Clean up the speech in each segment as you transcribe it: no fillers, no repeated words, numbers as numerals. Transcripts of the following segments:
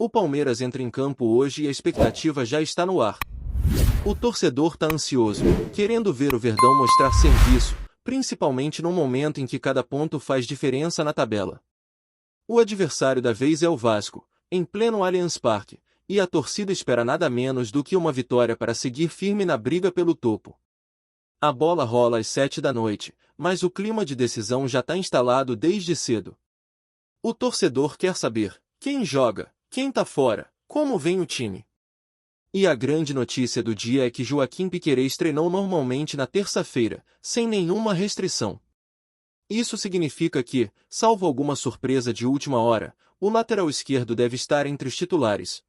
O Palmeiras entra em campo hoje e a expectativa já está no ar. O torcedor está ansioso, querendo ver o Verdão mostrar serviço, principalmente num momento em que cada ponto faz diferença na tabela. O adversário da vez é o Vasco, em pleno Allianz Parque, e a torcida espera nada menos do que uma vitória para seguir firme na briga pelo topo. A bola rola às 7 da noite, mas o clima de decisão já está instalado desde cedo. O torcedor quer saber quem joga, quem tá fora, como vem o time. E a grande notícia do dia é que Joaquim Piquerez treinou normalmente na terça-feira, sem nenhuma restrição. Isso significa que, salvo alguma surpresa de última hora, o lateral esquerdo deve estar entre os titulares.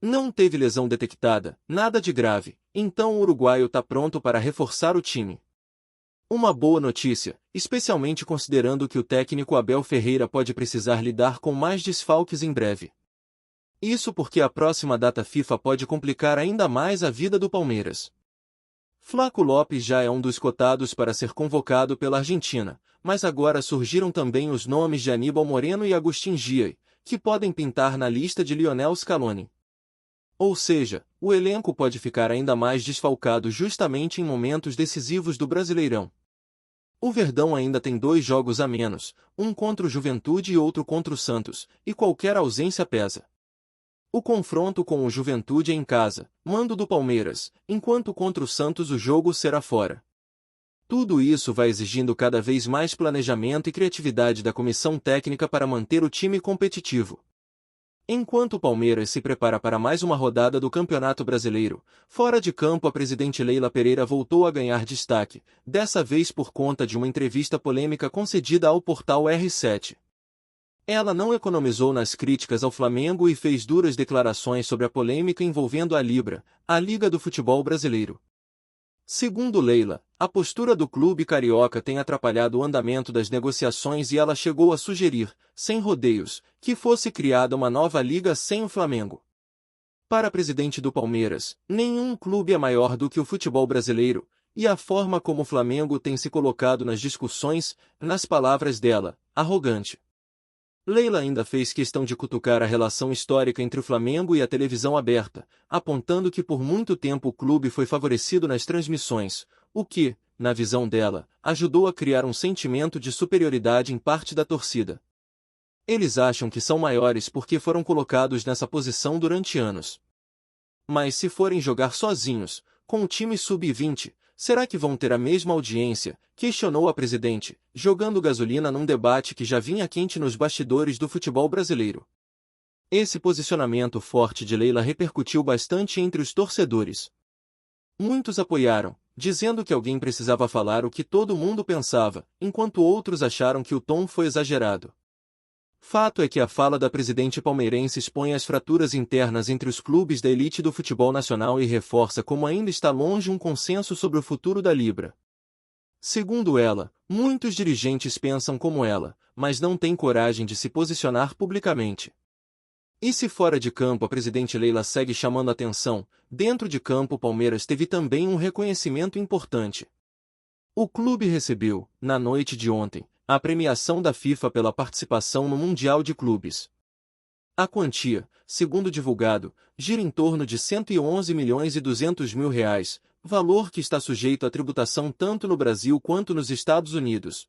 Não teve lesão detectada, nada de grave, então o uruguaio está pronto para reforçar o time. Uma boa notícia, especialmente considerando que o técnico Abel Ferreira pode precisar lidar com mais desfalques em breve. Isso porque a próxima data FIFA pode complicar ainda mais a vida do Palmeiras. Flaco Lopes já é um dos cotados para ser convocado pela Argentina, mas agora surgiram também os nomes de Aníbal Moreno e Agustín Giai, que podem pintar na lista de Lionel Scaloni. Ou seja, o elenco pode ficar ainda mais desfalcado justamente em momentos decisivos do Brasileirão. O Verdão ainda tem 2 jogos a menos, um contra o Juventude e outro contra o Santos, e qualquer ausência pesa. O confronto com o Juventude é em casa, mando do Palmeiras, enquanto contra o Santos o jogo será fora. Tudo isso vai exigindo cada vez mais planejamento e criatividade da comissão técnica para manter o time competitivo. Enquanto o Palmeiras se prepara para mais uma rodada do Campeonato Brasileiro, fora de campo a presidente Leila Pereira voltou a ganhar destaque, dessa vez por conta de uma entrevista polêmica concedida ao portal R7. Ela não economizou nas críticas ao Flamengo e fez duras declarações sobre a polêmica envolvendo a Libra, a Liga do Futebol Brasileiro. Segundo Leila, a postura do clube carioca tem atrapalhado o andamento das negociações e ela chegou a sugerir, sem rodeios, que fosse criada uma nova liga sem o Flamengo. Para a presidente do Palmeiras, nenhum clube é maior do que o futebol brasileiro, e a forma como o Flamengo tem se colocado nas discussões, nas palavras dela, arrogante. Leila ainda fez questão de cutucar a relação histórica entre o Flamengo e a televisão aberta, apontando que por muito tempo o clube foi favorecido nas transmissões, o que, na visão dela, ajudou a criar um sentimento de superioridade em parte da torcida. Eles acham que são maiores porque foram colocados nessa posição durante anos. Mas se forem jogar sozinhos, com o time sub-20, será que vão ter a mesma audiência? Questionou a presidente, jogando gasolina num debate que já vinha quente nos bastidores do futebol brasileiro. Esse posicionamento forte de Leila repercutiu bastante entre os torcedores. Muitos apoiaram, dizendo que alguém precisava falar o que todo mundo pensava, enquanto outros acharam que o tom foi exagerado. Fato é que a fala da presidente palmeirense expõe as fraturas internas entre os clubes da elite do futebol nacional e reforça como ainda está longe um consenso sobre o futuro da Libra. Segundo ela, muitos dirigentes pensam como ela, mas não têm coragem de se posicionar publicamente. E se fora de campo a presidente Leila segue chamando atenção, dentro de campo o Palmeiras teve também um reconhecimento importante. O clube recebeu, na noite de ontem, a premiação da FIFA pela participação no Mundial de Clubes. A quantia, segundo divulgado, gira em torno de 111 milhões e 200 mil reais, valor que está sujeito à tributação tanto no Brasil quanto nos Estados Unidos.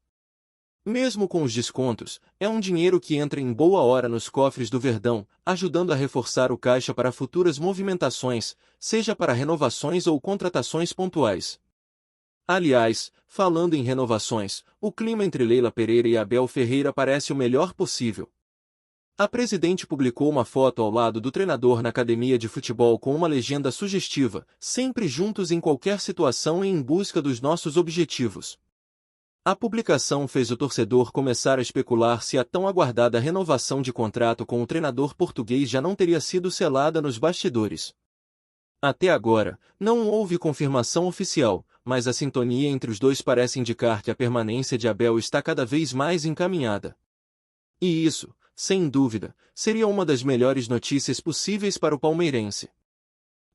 Mesmo com os descontos, é um dinheiro que entra em boa hora nos cofres do Verdão, ajudando a reforçar o caixa para futuras movimentações, seja para renovações ou contratações pontuais. Aliás, falando em renovações, o clima entre Leila Pereira e Abel Ferreira parece o melhor possível. A presidente publicou uma foto ao lado do treinador na academia de futebol com uma legenda sugestiva, sempre juntos em qualquer situação e em busca dos nossos objetivos. A publicação fez o torcedor começar a especular se a tão aguardada renovação de contrato com o treinador português já não teria sido selada nos bastidores. Até agora, não houve confirmação oficial, mas a sintonia entre os dois parece indicar que a permanência de Abel está cada vez mais encaminhada. E isso, sem dúvida, seria uma das melhores notícias possíveis para o palmeirense.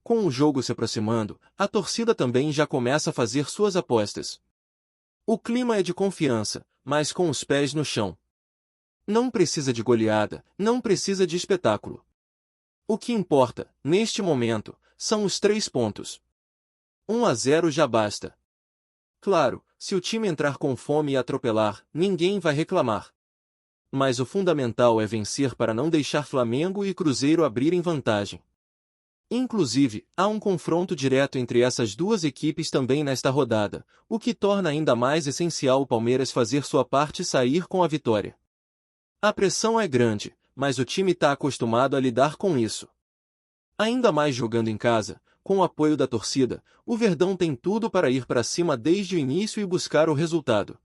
Com o jogo se aproximando, a torcida também já começa a fazer suas apostas. O clima é de confiança, mas com os pés no chão. Não precisa de goleada, não precisa de espetáculo. O que importa, neste momento, são os 3 pontos. 1-0 já basta. Claro, se o time entrar com fome e atropelar, ninguém vai reclamar. Mas o fundamental é vencer para não deixar Flamengo e Cruzeiro abrirem vantagem. Inclusive, há um confronto direto entre essas duas equipes também nesta rodada, o que torna ainda mais essencial o Palmeiras fazer sua parte e sair com a vitória. A pressão é grande, mas o time está acostumado a lidar com isso. Ainda mais jogando em casa, com o apoio da torcida, o Verdão tem tudo para ir para cima desde o início e buscar o resultado.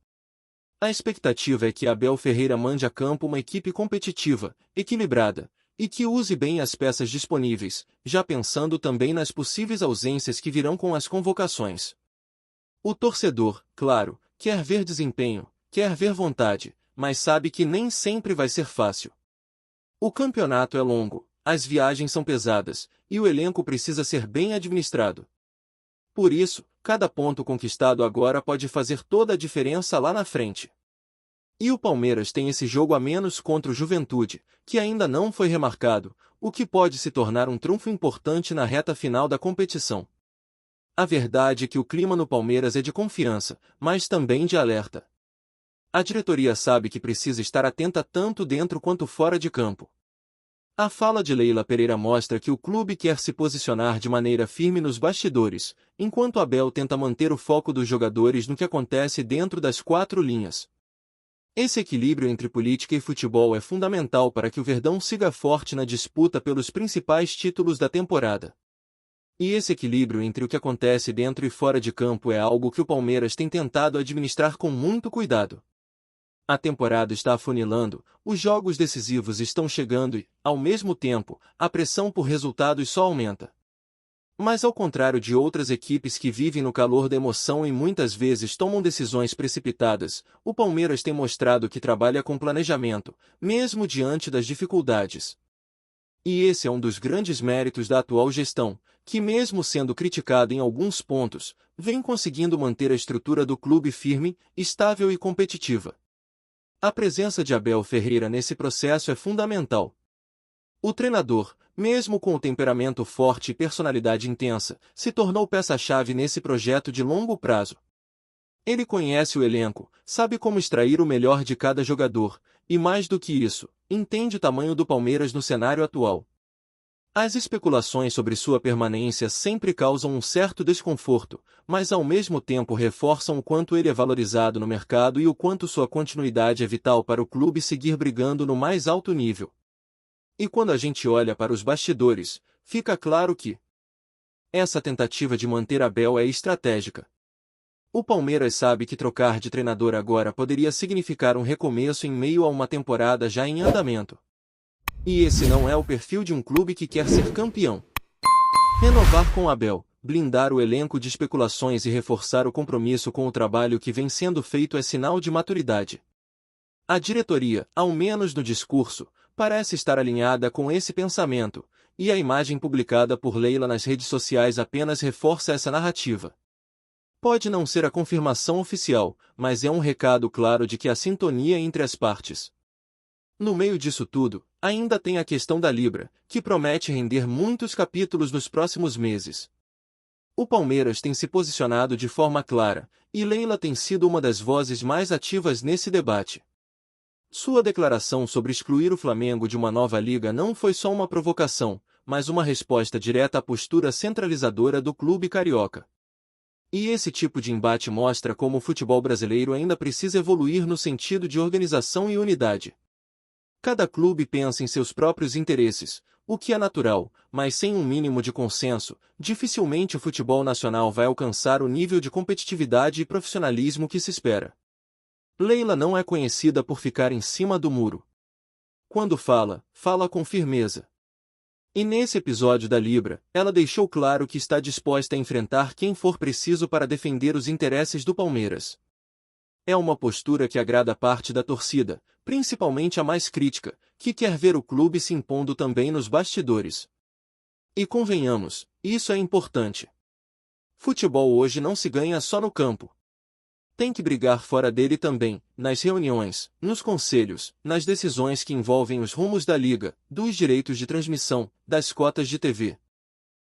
A expectativa é que Abel Ferreira mande a campo uma equipe competitiva, equilibrada, e que use bem as peças disponíveis, já pensando também nas possíveis ausências que virão com as convocações. O torcedor, claro, quer ver desempenho, quer ver vontade, mas sabe que nem sempre vai ser fácil. O campeonato é longo, as viagens são pesadas, e o elenco precisa ser bem administrado. Por isso, cada ponto conquistado agora pode fazer toda a diferença lá na frente. E o Palmeiras tem esse jogo a menos contra o Juventude, que ainda não foi remarcado, o que pode se tornar um trunfo importante na reta final da competição. A verdade é que o clima no Palmeiras é de confiança, mas também de alerta. A diretoria sabe que precisa estar atenta tanto dentro quanto fora de campo. A fala de Leila Pereira mostra que o clube quer se posicionar de maneira firme nos bastidores, enquanto Abel tenta manter o foco dos jogadores no que acontece dentro das 4 linhas. Esse equilíbrio entre política e futebol é fundamental para que o Verdão siga forte na disputa pelos principais títulos da temporada. E esse equilíbrio entre o que acontece dentro e fora de campo é algo que o Palmeiras tem tentado administrar com muito cuidado. A temporada está afunilando, os jogos decisivos estão chegando e, ao mesmo tempo, a pressão por resultados só aumenta. Mas ao contrário de outras equipes que vivem no calor da emoção e muitas vezes tomam decisões precipitadas, o Palmeiras tem mostrado que trabalha com planejamento, mesmo diante das dificuldades. E esse é um dos grandes méritos da atual gestão, que mesmo sendo criticada em alguns pontos, vem conseguindo manter a estrutura do clube firme, estável e competitiva. A presença de Abel Ferreira nesse processo é fundamental. O treinador, mesmo com o temperamento forte e personalidade intensa, se tornou peça-chave nesse projeto de longo prazo. Ele conhece o elenco, sabe como extrair o melhor de cada jogador, e mais do que isso, entende o tamanho do Palmeiras no cenário atual. As especulações sobre sua permanência sempre causam um certo desconforto, mas ao mesmo tempo reforçam o quanto ele é valorizado no mercado e o quanto sua continuidade é vital para o clube seguir brigando no mais alto nível. E quando a gente olha para os bastidores, fica claro que essa tentativa de manter Abel é estratégica. O Palmeiras sabe que trocar de treinador agora poderia significar um recomeço em meio a uma temporada já em andamento. E esse não é o perfil de um clube que quer ser campeão. Renovar com Abel, blindar o elenco de especulações e reforçar o compromisso com o trabalho que vem sendo feito é sinal de maturidade. A diretoria, ao menos no discurso, parece estar alinhada com esse pensamento, e a imagem publicada por Leila nas redes sociais apenas reforça essa narrativa. Pode não ser a confirmação oficial, mas é um recado claro de que há sintonia entre as partes. No meio disso tudo, ainda tem a questão da Libra, que promete render muitos capítulos nos próximos meses. O Palmeiras tem se posicionado de forma clara, e Leila tem sido uma das vozes mais ativas nesse debate. Sua declaração sobre excluir o Flamengo de uma nova liga não foi só uma provocação, mas uma resposta direta à postura centralizadora do clube carioca. E esse tipo de embate mostra como o futebol brasileiro ainda precisa evoluir no sentido de organização e unidade. Cada clube pensa em seus próprios interesses, o que é natural, mas sem um mínimo de consenso, dificilmente o futebol nacional vai alcançar o nível de competitividade e profissionalismo que se espera. Leila não é conhecida por ficar em cima do muro. Quando fala, fala com firmeza. E nesse episódio da Libra, ela deixou claro que está disposta a enfrentar quem for preciso para defender os interesses do Palmeiras. É uma postura que agrada parte da torcida, principalmente a mais crítica, que quer ver o clube se impondo também nos bastidores. E convenhamos, isso é importante. Futebol hoje não se ganha só no campo. tem que brigar fora dele também, nas reuniões, nos conselhos, nas decisões que envolvem os rumos da liga, dos direitos de transmissão, das cotas de TV.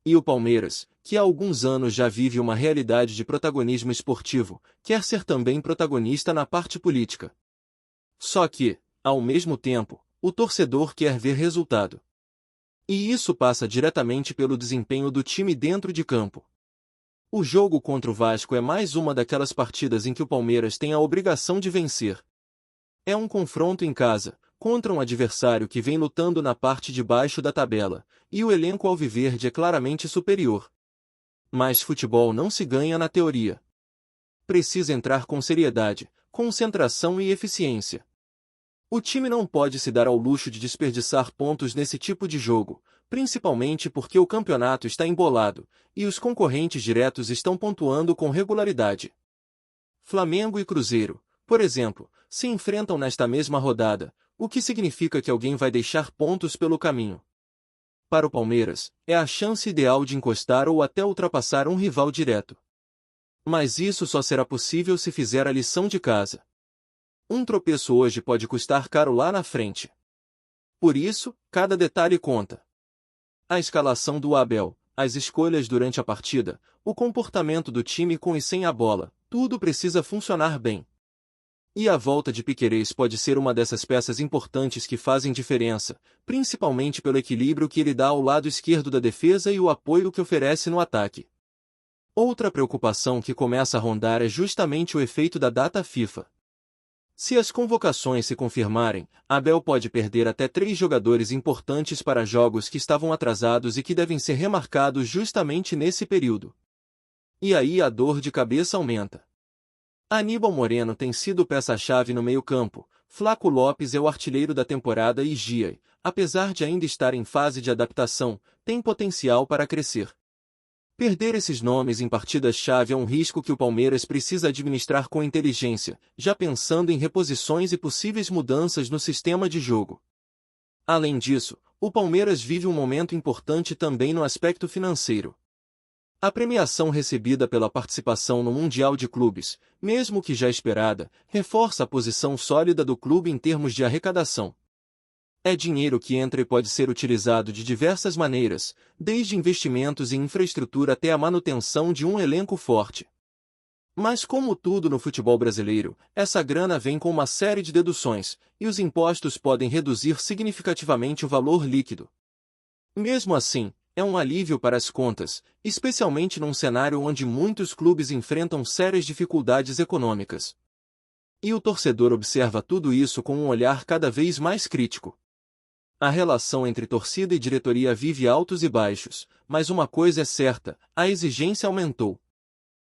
E o Palmeiras, que há alguns anos já vive uma realidade de protagonismo esportivo, quer ser também protagonista na parte política. Só que, ao mesmo tempo, o torcedor quer ver resultado. E isso passa diretamente pelo desempenho do time dentro de campo. O jogo contra o Vasco é mais uma daquelas partidas em que o Palmeiras tem a obrigação de vencer. É um confronto em casa, contra um adversário que vem lutando na parte de baixo da tabela, e o elenco alviverde é claramente superior. Mas futebol não se ganha na teoria. Precisa entrar com seriedade, concentração e eficiência. O time não pode se dar ao luxo de desperdiçar pontos nesse tipo de jogo, principalmente porque o campeonato está embolado, e os concorrentes diretos estão pontuando com regularidade. Flamengo e Cruzeiro, por exemplo, se enfrentam nesta mesma rodada, o que significa que alguém vai deixar pontos pelo caminho. Para o Palmeiras, é a chance ideal de encostar ou até ultrapassar um rival direto. Mas isso só será possível se fizer a lição de casa. Um tropeço hoje pode custar caro lá na frente. Por isso, cada detalhe conta. A escalação do Abel, as escolhas durante a partida, o comportamento do time com e sem a bola, tudo precisa funcionar bem. E a volta de Piquerez pode ser uma dessas peças importantes que fazem diferença, principalmente pelo equilíbrio que ele dá ao lado esquerdo da defesa e o apoio que oferece no ataque. Outra preocupação que começa a rondar é justamente o efeito da data FIFA. Se as convocações se confirmarem, Abel pode perder até 3 jogadores importantes para jogos que estavam atrasados e que devem ser remarcados justamente nesse período. E aí a dor de cabeça aumenta. Aníbal Moreno tem sido peça-chave no meio-campo, Flaco Lopes é o artilheiro da temporada e Gia, apesar de ainda estar em fase de adaptação, tem potencial para crescer. Perder esses nomes em partidas-chave é um risco que o Palmeiras precisa administrar com inteligência, já pensando em reposições e possíveis mudanças no sistema de jogo. Além disso, o Palmeiras vive um momento importante também no aspecto financeiro. A premiação recebida pela participação no Mundial de Clubes, mesmo que já esperada, reforça a posição sólida do clube em termos de arrecadação. É dinheiro que entra e pode ser utilizado de diversas maneiras, desde investimentos em infraestrutura até a manutenção de um elenco forte. Mas como tudo no futebol brasileiro, essa grana vem com uma série de deduções, e os impostos podem reduzir significativamente o valor líquido. Mesmo assim, é um alívio para as contas, especialmente num cenário onde muitos clubes enfrentam sérias dificuldades econômicas. E o torcedor observa tudo isso com um olhar cada vez mais crítico. A relação entre torcida e diretoria vive altos e baixos, mas uma coisa é certa, a exigência aumentou.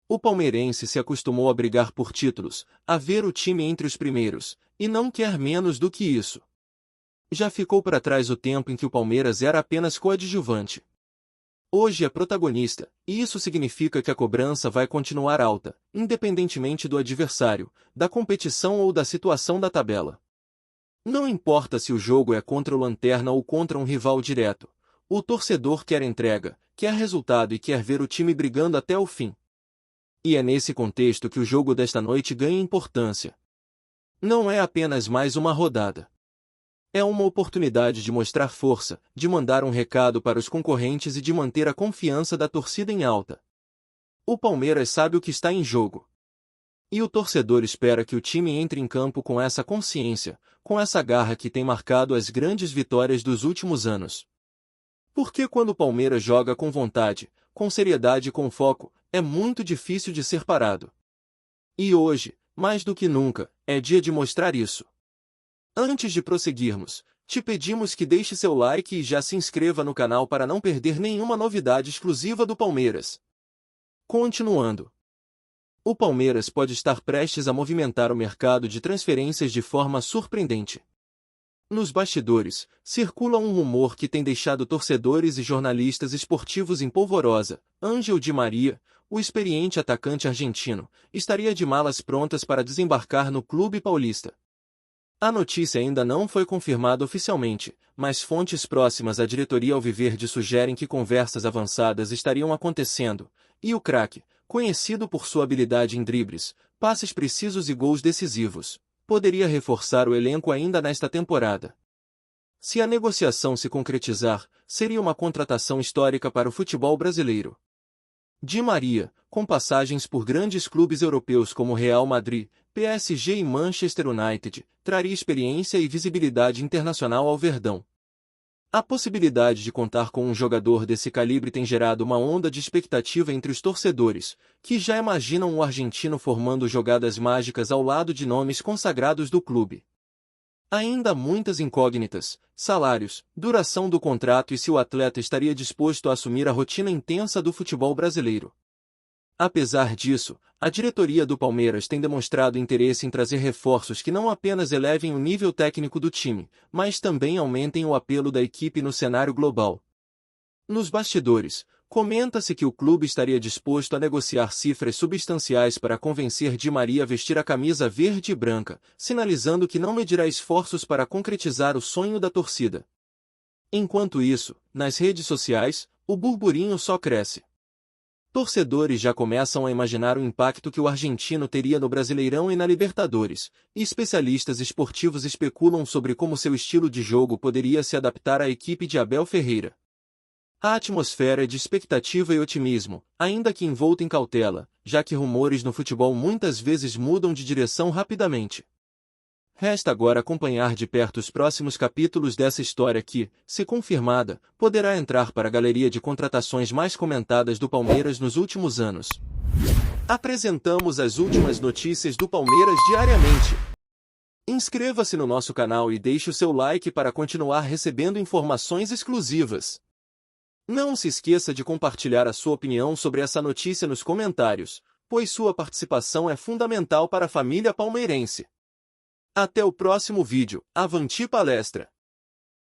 O palmeirense se acostumou a brigar por títulos, a ver o time entre os primeiros, e não quer menos do que isso. Já ficou para trás o tempo em que o Palmeiras era apenas coadjuvante. Hoje é protagonista, e isso significa que a cobrança vai continuar alta, independentemente do adversário, da competição ou da situação da tabela. Não importa se o jogo é contra o Lanterna ou contra um rival direto, o torcedor quer entrega, quer resultado e quer ver o time brigando até o fim. E é nesse contexto que o jogo desta noite ganha importância. Não é apenas mais uma rodada. É uma oportunidade de mostrar força, de mandar um recado para os concorrentes e de manter a confiança da torcida em alta. O Palmeiras sabe o que está em jogo. E o torcedor espera que o time entre em campo com essa consciência, com essa garra que tem marcado as grandes vitórias dos últimos anos. Porque quando o Palmeiras joga com vontade, com seriedade e com foco, é muito difícil de ser parado. E hoje, mais do que nunca, é dia de mostrar isso. Antes de prosseguirmos, te pedimos que deixe seu like e já se inscreva no canal para não perder nenhuma novidade exclusiva do Palmeiras. Continuando. O Palmeiras pode estar prestes a movimentar o mercado de transferências de forma surpreendente. Nos bastidores, circula um rumor que tem deixado torcedores e jornalistas esportivos em polvorosa. Ángel Di Maria, o experiente atacante argentino, estaria de malas prontas para desembarcar no clube paulista. A notícia ainda não foi confirmada oficialmente, mas fontes próximas à diretoria alviverde sugerem que conversas avançadas estariam acontecendo, e o craque, conhecido por sua habilidade em dribles, passes precisos e gols decisivos, poderia reforçar o elenco ainda nesta temporada. Se a negociação se concretizar, seria uma contratação histórica para o futebol brasileiro. Di Maria, com passagens por grandes clubes europeus como Real Madrid, PSG e Manchester United, traria experiência e visibilidade internacional ao Verdão. A possibilidade de contar com um jogador desse calibre tem gerado uma onda de expectativa entre os torcedores, que já imaginam o argentino formando jogadas mágicas ao lado de nomes consagrados do clube. Ainda há muitas incógnitas: salários, duração do contrato e se o atleta estaria disposto a assumir a rotina intensa do futebol brasileiro. Apesar disso, a diretoria do Palmeiras tem demonstrado interesse em trazer reforços que não apenas elevem o nível técnico do time, mas também aumentem o apelo da equipe no cenário global. Nos bastidores, comenta-se que o clube estaria disposto a negociar cifras substanciais para convencer Di Maria a vestir a camisa verde e branca, sinalizando que não medirá esforços para concretizar o sonho da torcida. Enquanto isso, nas redes sociais, o burburinho só cresce. Torcedores já começam a imaginar o impacto que o argentino teria no Brasileirão e na Libertadores, e especialistas esportivos especulam sobre como seu estilo de jogo poderia se adaptar à equipe de Abel Ferreira. A atmosfera é de expectativa e otimismo, ainda que envolta em cautela, já que rumores no futebol muitas vezes mudam de direção rapidamente. Resta agora acompanhar de perto os próximos capítulos dessa história que, se confirmada, poderá entrar para a galeria de contratações mais comentadas do Palmeiras nos últimos anos. Apresentamos as últimas notícias do Palmeiras diariamente. Inscreva-se no nosso canal e deixe o seu like para continuar recebendo informações exclusivas. Não se esqueça de compartilhar a sua opinião sobre essa notícia nos comentários, pois sua participação é fundamental para a família palmeirense. Até o próximo vídeo. Avante palestra!